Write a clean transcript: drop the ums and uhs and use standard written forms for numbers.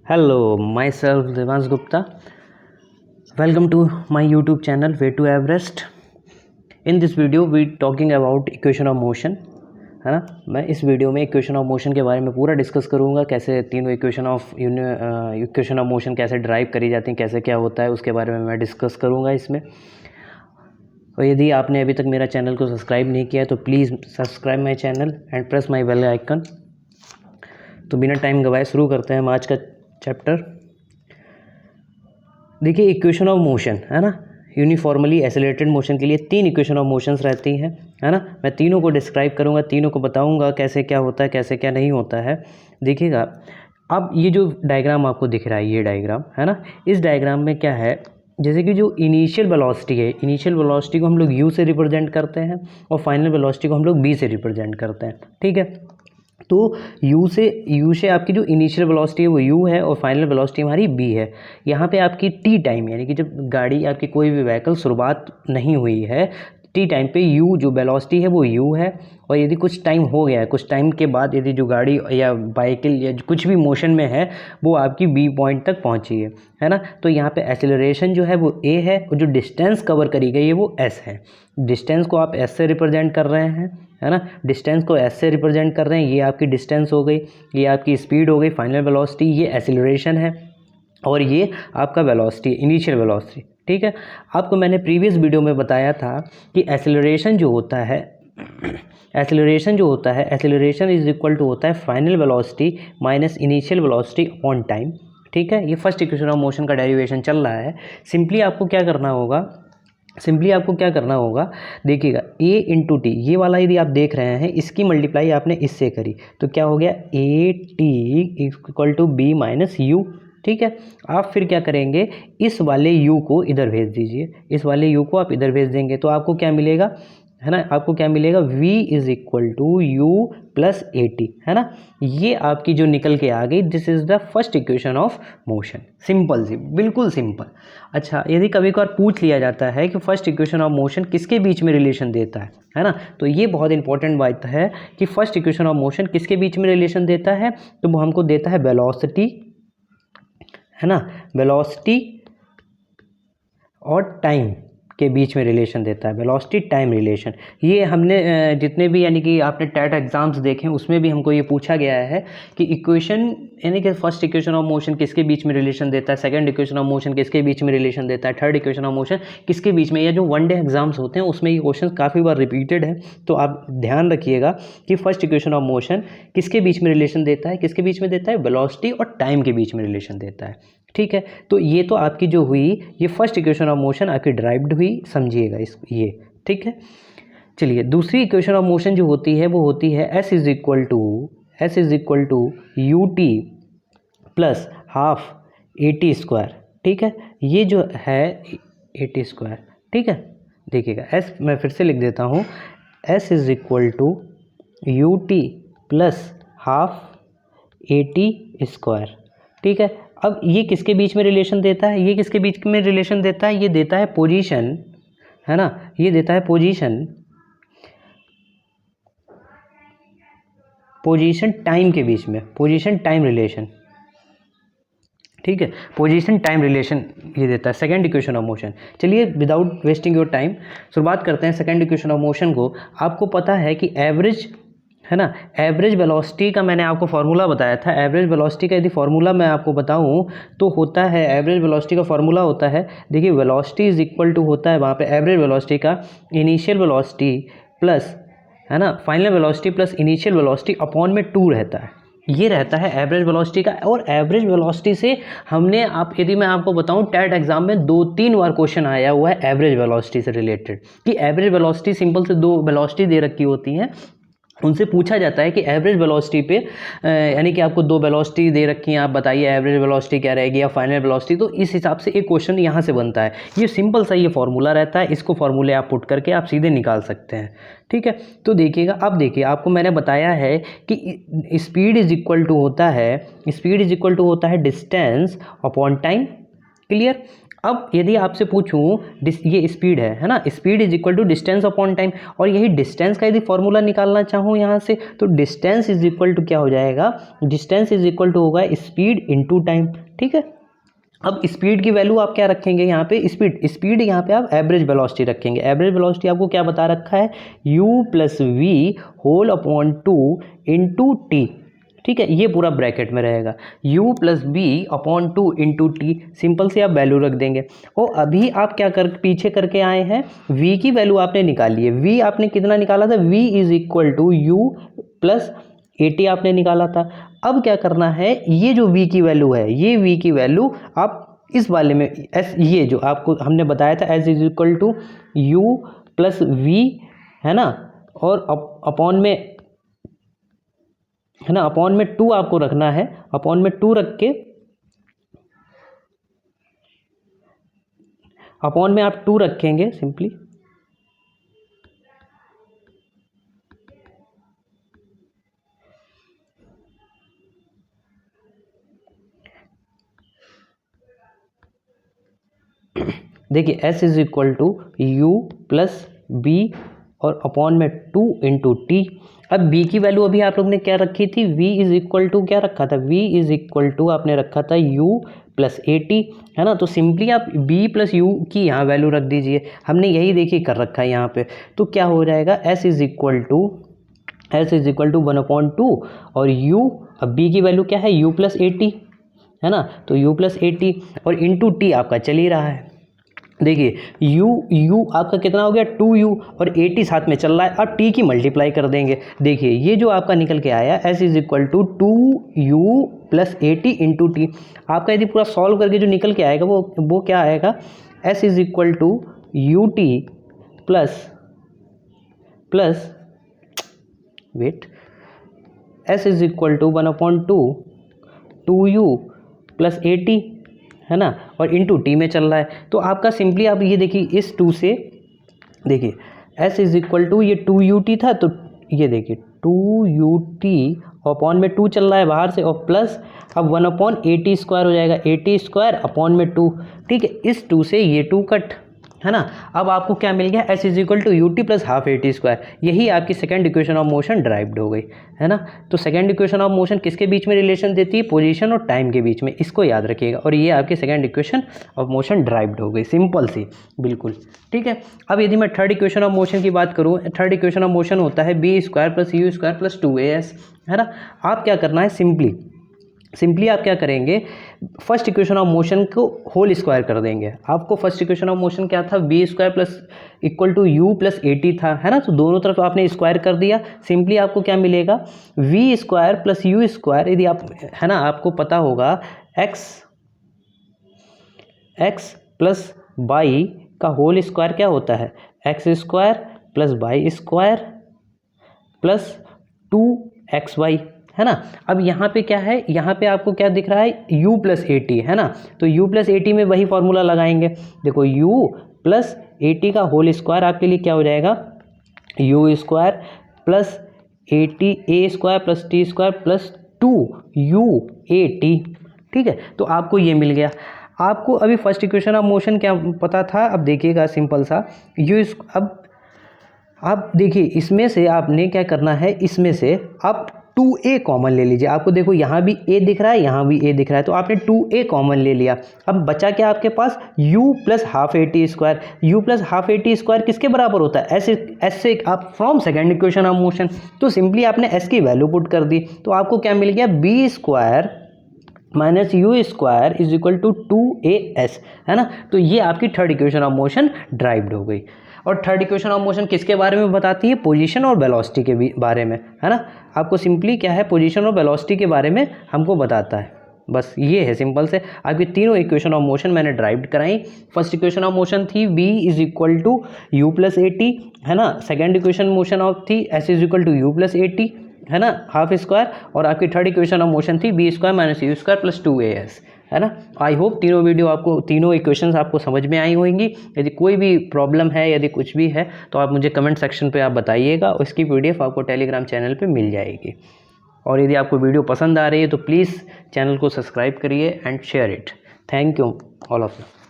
Hello, myself Devansh Gupta. Welcome to my YouTube channel Way to Everest. In this video we talking about equation of motion, है ना। मैं इस video में equation of motion के बारे में पूरा डिस्कस करूँगा, कैसे तीनों इक्वेशन ऑफ मोशन कैसे ड्राइव करी जाती हैं, कैसे क्या होता है, उसके बारे में मैं डिस्कस करूँगा इसमें। और यदि आपने अभी तक मेरा चैनल को सब्सक्राइब नहीं किया है तो please subscribe my channel and press my bell icon. तो बिना टाइम गवाए शुरू करते हैं हम आज का चैप्टर। देखिए, इक्वेशन ऑफ मोशन, है ना, यूनिफॉर्मली एक्सेलरेटेड मोशन के लिए तीन इक्वेशन ऑफ मोशंस रहती हैं, है ना। मैं तीनों को डिस्क्राइब करूँगा, तीनों को बताऊँगा कैसे क्या होता है, कैसे क्या नहीं होता है। देखिएगा, अब ये जो डायग्राम आपको दिख रहा है, ये डायग्राम, है ना, इस डायग्राम में क्या है, जैसे कि जो इनिशियल वेलोसिटी है, इनिशियल वेलोसिटी को हम लोग u से रिप्रेजेंट करते हैं और फाइनल वेलोसिटी को हम लोग b से रिप्रेजेंट करते हैं, ठीक है। तो u से आपकी जो इनिशियल वेलोसिटी है वो u है और फाइनल वेलोसिटी हमारी b है। यहाँ पे आपकी t टाइम, यानी कि जब गाड़ी आपकी कोई भी व्हीकल शुरुआत नहीं हुई है, t टाइम पे u जो वेलोसिटी है वो u है। और यदि कुछ टाइम हो गया है, कुछ टाइम के बाद यदि जो गाड़ी या बाइकिल या कुछ भी मोशन में है वो आपकी b पॉइंट तक पहुँची है ना। तो यहाँ पे एक्सेलरेशन जो है वो a है और जो डिस्टेंस कवर करी गई है वो s है। डिस्टेंस को आप s से रिप्रेजेंट कर रहे हैं, है ना, डिस्टेंस को s से रिप्रेजेंट कर रहे हैं। ये आपकी डिस्टेंस हो गई, ये आपकी स्पीड हो गई, फाइनल वेलोसिटी, ये एक्सेलरेशन है और ये आपका वेलोसिटी, इनिशियल वेलोसिटी, ठीक है। आपको मैंने प्रीवियस वीडियो में बताया था कि एक्सेलरेशन जो होता है, एक्सेलरेशन इज इक्वल टू होता है final velocity minus initial velocity upon time, ठीक है। ये फर्स्ट इक्वेशन ऑफ मोशन का डेरिवेशन चल रहा है। सिंपली आपको क्या करना होगा, देखिएगा, a इंटू टी, ये वाला यदि आप देख रहे हैं, इसकी मल्टीप्लाई आपने इससे करी तो क्या हो गया, a t equal to b minus u, ठीक है। आप फिर क्या करेंगे, इस वाले u को इधर भेज दीजिए, इस वाले u को आप इधर भेज देंगे तो आपको क्या मिलेगा, है ना, आपको क्या मिलेगा, v is equal to u plus a t, है ना। ये आपकी जो निकल के आ गई, this is the first equation of motion. Simple सी, बिल्कुल सिंपल। अच्छा, यदि कभी कभार पूछ लिया जाता है कि फर्स्ट इक्वेशन ऑफ मोशन किसके बीच में रिलेशन देता है ना, तो ये बहुत इंपॉर्टेंट बात है कि फर्स्ट इक्वेशन ऑफ मोशन किसके बीच में रिलेशन देता है, तो वो हमको देता है वेलोसिटी, है ना, वेलोसिटी और टाइम के बीच में रिलेशन देता है, वेलोसिटी टाइम रिलेशन। ये हमने जितने भी, यानी कि आपने टेट एग्जाम्स देखे उसमें भी हमको ये पूछा गया है कि इक्वेशन, यानी कि फर्स्ट इक्वेशन ऑफ मोशन किसके बीच में रिलेशन देता है, सेकंड इक्वेशन ऑफ मोशन किसके बीच में रिलेशन देता है, थर्ड इक्वेशन ऑफ मोशन किसके बीच में। या जो वन डे एग्जाम्स होते हैं उसमें ये क्वेश्चन काफ़ी बार रिपीटेड है, तो आप ध्यान रखिएगा कि फर्स्ट इक्वेशन ऑफ मोशन किसके बीच में रिलेशन देता है, किसके बीच में देता है, वेलोसिटी और टाइम के बीच में रिलेशन देता है, ठीक है। तो ये तो आपकी जो हुई, ये फर्स्ट इक्वेशन ऑफ मोशन आपकी ड्राइव्ड हुई, समझिएगा इस ये, ठीक है। चलिए, दूसरी इक्वेशन ऑफ मोशन जो होती है वो होती है s is equal to u t plus half a t square, ठीक है। ये जो है ए टी स्क्वायर, ठीक है। देखिएगा, s मैं फिर से लिख देता हूँ, s is equal to u t plus half a t square, ठीक है। अब ये किसके बीच में रिलेशन देता है, ये किसके बीच में रिलेशन देता है, ये देता है पोजीशन, है ना, ये देता है पोजीशन टाइम के बीच में, पोजीशन टाइम रिलेशन, ठीक है, पोजीशन टाइम रिलेशन ये देता है सेकंड इक्वेशन ऑफ मोशन। चलिए, विदाउट वेस्टिंग योर टाइम शुरुआत करते हैं सेकंड इक्वेशन ऑफ मोशन को। आपको पता है कि एवरेज, है ना, एवरेज वेलोसिटी का मैंने आपको फार्मूला बताया था। एवरेज वेलोसिटी का यदि फार्मूला मैं आपको बताऊं तो होता है, एवरेज वेलोसिटी का फार्मूला होता है, देखिए, वेलोसिटी इज इक्वल टू होता है वहाँ पे एवरेज वेलोसिटी का इनिशियल वेलोसिटी प्लस, है ना, final velocity plus initial velocity upon में 2 रहता है। ये रहता है एवरेज वेलोसिटी का। और एवरेज वेलोसिटी से हमने, आप यदि मैं आपको बताऊं, टेट एग्जाम में 2-3 बार क्वेश्चन आया हुआ है एवरेज वेलोसिटी से रिलेटेड, कि एवरेज वेलोसिटी सिंपल से 2 वेलोसिटी दे रखी होती हैं, उनसे पूछा जाता है कि एवरेज वेलोसिटी पे, यानी कि आपको 2 वेलोसिटी दे रखी हैं, आप बताइए एवरेज वेलोसिटी क्या रहेगी या फाइनल वेलोसिटी, तो इस हिसाब से एक क्वेश्चन यहाँ से बनता है। ये सिंपल सा ये फार्मूला रहता है, इसको फार्मूले आप पुट करके आप सीधे निकाल सकते हैं, ठीक है। तो देखिएगा, अब देखिए, आपको मैंने बताया है कि स्पीड इज इक्वल टू होता है डिस्टेंस अपॉन टाइम, क्लियर। अब यदि आपसे पूछूं ये स्पीड है ना, speed is equal to distance upon time, और यही डिस्टेंस का यदि फॉर्मूला निकालना चाहूँ यहाँ से, तो डिस्टेंस इज इक्वल टू क्या हो जाएगा, डिस्टेंस इज इक्वल टू होगा स्पीड इनटू टाइम। ठीक है, अब स्पीड की वैल्यू आप क्या रखेंगे यहाँ पे, स्पीड यहाँ पे आप एवरेज वेलोसिटी रखेंगे। एवरेज वेलोसिटी आपको क्या बता रखा है, u plus v whole upon 2 into t. ठीक है, ये पूरा ब्रैकेट में रहेगा, u plus b upon 2 into t. Simple से आप वैल्यू रख देंगे। और अभी आप क्या पीछे करके आए हैं, v की वैल्यू आपने निकाली है। v आपने कितना निकाला था, v is equal to u plus 80 आपने निकाला था। अब क्या करना है, ये जो v की वैल्यू है, ये v की वैल्यू आप इस वाले में s, ये जो आपको हमने बताया था s is equal to u plus v है ना, और अपॉन में है ना, अपॉन में 2 आपको रखना है। अपॉन में 2 रख के, अपॉन में आप 2 रखेंगे सिंपली। देखिए s is equal to u plus b और अपॉन में 2 इंटू टी। अब b की वैल्यू अभी आप लोग ने क्या रखी थी, v इज इक्वल टू क्या रखा था, v इज इक्वल टू आपने रखा था u प्लस 80 है ना। तो सिंपली आप b प्लस यू की यहाँ वैल्यू रख दीजिए। हमने यही देखिए कर रखा है यहाँ पे। तो क्या हो जाएगा, s इज इक्वल टू 1/2 और u, अब b की वैल्यू क्या है, u प्लस 80 है ना, तो u प्लस 80 और इंटू टी आपका चल ही रहा है। देखिए u आपका कितना हो गया 2u और 80 साथ में चल रहा है। अब t की मल्टीप्लाई कर देंगे। देखिए ये जो आपका निकल के आया s is equal to 2u plus 80 into t. आपका यदि पूरा सॉल्व करके जो निकल के आएगा वो क्या आएगा, s is equal to u t plus wait, s is equal to 1/2 2u plus 80 है ना, और इंटू टी में चल रहा है। तो आपका सिंपली आप ये देखिए इस 2 से, देखिए s इज इक्वल टू ये 2ut था, तो ये देखिए 2ut अपॉन में 2 चल रहा है बाहर से, और प्लस अब 1/80 स्क्वायर हो जाएगा, 80 स्क्वायर अपॉन में 2। ठीक है, इस 2 से ये 2 कट है ना। अब आपको क्या मिल गया, s is equal to u t plus half 80 square. यही आपकी second equation of motion derived हो गई है ना। तो सेकंड इक्वेशन ऑफ मोशन किसके बीच में रिलेशन देती है, पोजीशन और टाइम के बीच में, इसको याद रखिएगा। और ये आपकी second equation of motion derived हो गई, सिंपल सी बिल्कुल। ठीक है, अब यदि मैं थर्ड इक्वेशन ऑफ मोशन की बात करूँ, थर्ड इक्वेशन ऑफ मोशन होता है b square plus u square plus 2as है ना। आप क्या करना है, सिंपली आप क्या करेंगे, फर्स्ट इक्वेशन ऑफ मोशन को होल स्क्वायर कर देंगे। आपको फर्स्ट इक्वेशन ऑफ मोशन क्या था, b square plus equal to u plus 80 था है ना। तो दोनों तरफ आपने स्क्वायर कर दिया। सिंपली आपको क्या मिलेगा, v square plus u square, यदि आप है ना, आपको पता होगा एक्स प्लस वाई का होल स्क्वायर क्या होता है, x square plus y square plus 2xy है ना। अब यहाँ पे क्या है, यहाँ पे आपको क्या दिख रहा है, u प्लस 80 है ना। तो u प्लस 80 में वही फॉर्मूला लगाएंगे। देखो u प्लस 80 का होल स्क्वायर आपके लिए क्या हो जाएगा, u square plus 80 a square plus t square plus 2u80। ठीक है, तो आपको ये मिल गया। आपको अभी फर्स्ट इक्वेशन ऑफ मोशन क्या पता था, अब देखिएगा सिंपल सा अब आप देखिए इसमें से आपने क्या करना है, इसमें से आप 2a कॉमन ले लीजिए। आपको देखो यहाँ भी a दिख रहा है, यहाँ भी a दिख रहा है, तो आपने 2a कॉमन ले लिया। अब बचा क्या आपके पास, u plus half 80 square. u plus half 80 square किसके बराबर होता है, s से आप from second equation of motion. तो सिंपली आपने s की वैल्यू पुट कर दी, तो आपको क्या मिल गया, b square minus u square is equal to 2as है ना। तो ये आपकी third equation of motion derived हो गई। और थर्ड इक्वेशन ऑफ मोशन किसके बारे में बताती है, पोजीशन और वेलोसिटी के बारे में है ना। आपको सिंपली क्या है, पोजीशन और वेलोसिटी के बारे में हमको बताता है। बस ये है सिंपल से। आपकी तीनों इक्वेशन ऑफ मोशन मैंने ड्राइव्ड कराई। फर्स्ट इक्वेशन ऑफ मोशन थी v is equal to u plus 80 है ना। सेकेंड इक्वेशन मोशन ऑफ थी s is equal to u plus 80 है ना, हाफ स्क्वायर। और आपकी थर्ड इक्वेशन ऑफ मोशन थी b square minus u square plus 2as है ना। आई होप तीनों इक्वेशंस आपको समझ में आई होंगी। यदि कोई भी प्रॉब्लम है, यदि कुछ भी है, तो आप मुझे कमेंट सेक्शन पे आप बताइएगा। उसकी PDF आपको टेलीग्राम चैनल पे मिल जाएगी। और यदि आपको वीडियो पसंद आ रही है तो प्लीज़ चैनल को सब्सक्राइब करिए and share it. Thank you all of you.